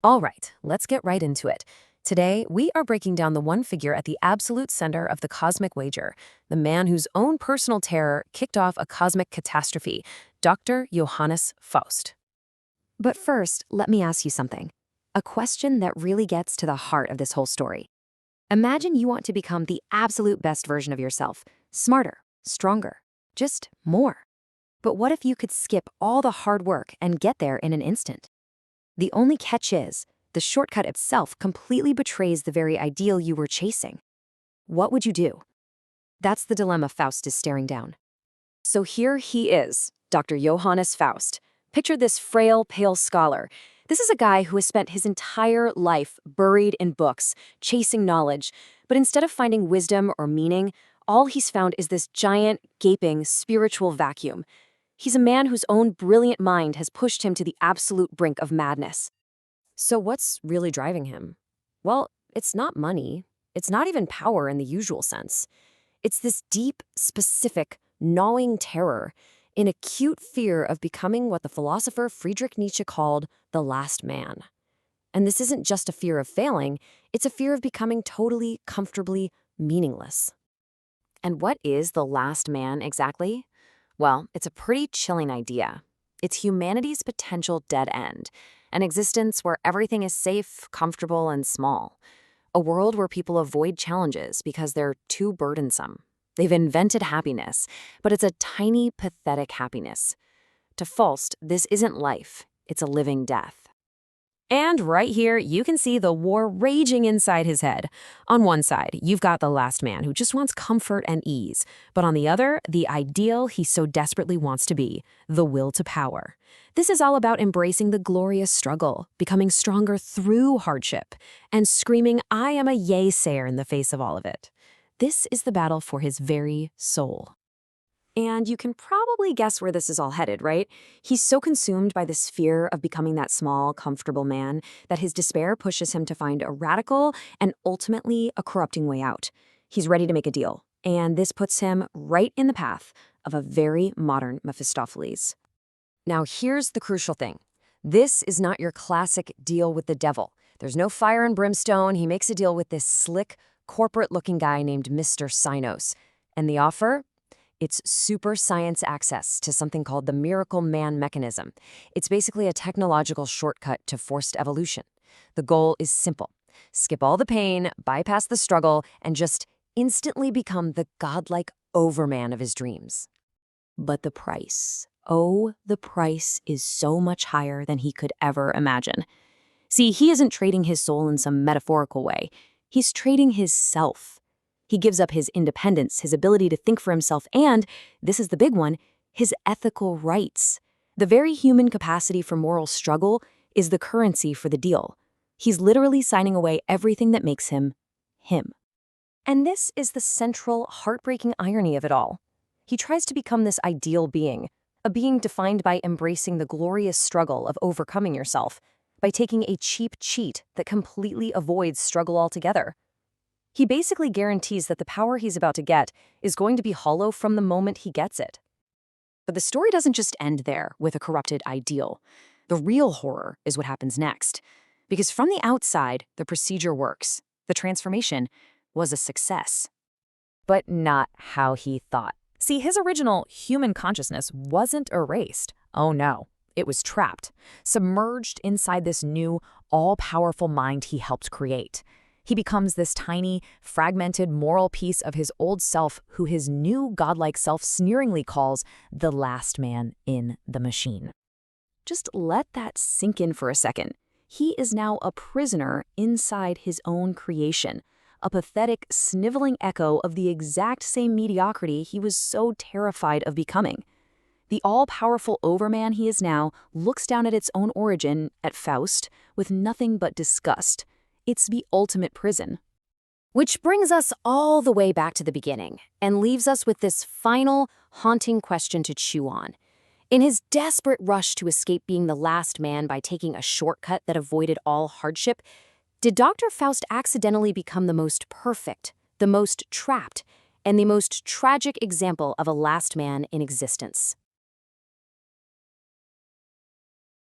All right, let's get right into it. Today, we are breaking down the one figure at the absolute center of the cosmic wager, the man whose own personal terror kicked off a cosmic catastrophe, Dr. Johannes Faust. But first, let me ask you something. A question that really gets to the heart of this whole story. Imagine you want to become the absolute best version of yourself, smarter, stronger, just more. But what if you could skip all the hard work and get there in an instant? The only catch is, the shortcut itself completely betrays the very ideal you were chasing. What would you do? That's the dilemma Faust is staring down. So here he is, Dr. Johannes Faust. Picture this frail, pale scholar. This is a guy who has spent his entire life buried in books, chasing knowledge, but instead of finding wisdom or meaning, all he's found is this giant, gaping, spiritual vacuum. He's a man whose own brilliant mind has pushed him to the absolute brink of madness. So what's really driving him? Well, it's not money. It's not even power in the usual sense. It's this deep, specific, gnawing terror, an acute fear of becoming what the philosopher Friedrich Nietzsche called the last man. And this isn't just a fear of failing, it's a fear of becoming totally, comfortably meaningless. And what is the last man exactly? Well, it's a pretty chilling idea. It's humanity's potential dead end, an existence where everything is safe, comfortable, and small. A world where people avoid challenges because they're too burdensome. They've invented happiness, but it's a tiny, pathetic happiness. To Faust, this isn't life, it's a living death. And right here, you can see the war raging inside his head. On one side, you've got the last man who just wants comfort and ease. But on the other, the ideal he so desperately wants to be, the will to power. This is all about embracing the glorious struggle, becoming stronger through hardship, and screaming, "I am a yay-sayer" in the face of all of it. This is the battle for his very soul. And you can probably guess where this is all headed, right? He's so consumed by this fear of becoming that small, comfortable man that his despair pushes him to find a radical and ultimately a corrupting way out. He's ready to make a deal, and this puts him right in the path of a very modern Mephistopheles. Now, here's the crucial thing. This is not your classic deal with the devil. There's no fire and brimstone. He makes a deal with this slick, corporate-looking guy named Mr. Sinos. And the offer? It's super science access to something called the Miracle Man mechanism. It's basically a technological shortcut to forced evolution. The goal is simple. Skip all the pain, bypass the struggle, and just instantly become the godlike overman of his dreams. But the price, oh, the price is so much higher than he could ever imagine. See, he isn't trading his soul in some metaphorical way. He's trading his self. He gives up his independence, his ability to think for himself, and, this is the big one, his ethical rights. The very human capacity for moral struggle is the currency for the deal. He's literally signing away everything that makes him, him. And this is the central, heartbreaking irony of it all. He tries to become this ideal being, a being defined by embracing the glorious struggle of overcoming yourself, by taking a cheap cheat that completely avoids struggle altogether. He basically guarantees that the power he's about to get is going to be hollow from the moment he gets it. But the story doesn't just end there with a corrupted ideal. The real horror is what happens next. Because from the outside, the procedure works. The transformation was a success. But not how he thought. See, his original human consciousness wasn't erased. Oh no, it was trapped, submerged inside this new, all-powerful mind he helped create. He becomes this tiny, fragmented moral piece of his old self who his new godlike self sneeringly calls the last man in the machine. Just let that sink in for a second. He is now a prisoner inside his own creation, a pathetic, sniveling echo of the exact same mediocrity he was so terrified of becoming. The all-powerful overman he is now looks down at its own origin, at Faust, with nothing but disgust. It's the ultimate prison. Which brings us all the way back to the beginning and leaves us with this final, haunting question to chew on. In his desperate rush to escape being the last man by taking a shortcut that avoided all hardship, did Dr. Faust accidentally become the most perfect, the most trapped, and the most tragic example of a last man in existence?